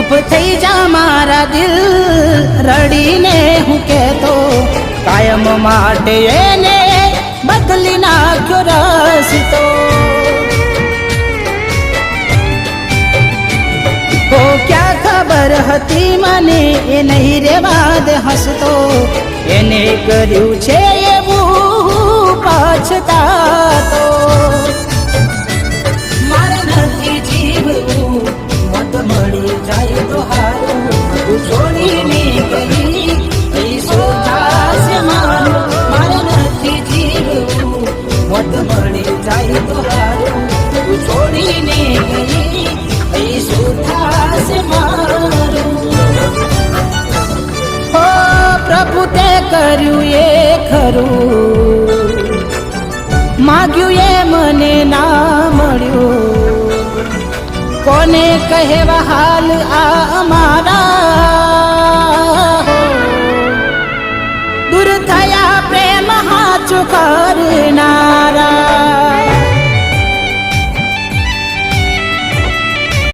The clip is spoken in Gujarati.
ચૂપ થઈ જા મારા દિલ, રડીને હું કહેતો કાયમ માટે એને બદલી નાખ્યો રસ્તો. ઓ ક્યાં ખબર હતી મને એ નહીં રેવા દે હસતો, એને કર્યું છે એવું પછતાતો. મારે નથી જીવવું, મત મળી જાય તો હારું, તું છોડીને ગઈ એ શોધાશે મારું. મારે નથી જીવવું, મત મળી જાય તો હારું, તું છોડીને ગઈ એ શોધાશે મારું. હો પ્રભુ તે કર્યું એ ખરું, માગ્યું એ મને ના મળ્યું. કોને કહેવા હાલ આ અમારા, દૂર થયા પ્રેમ હાચું કરના.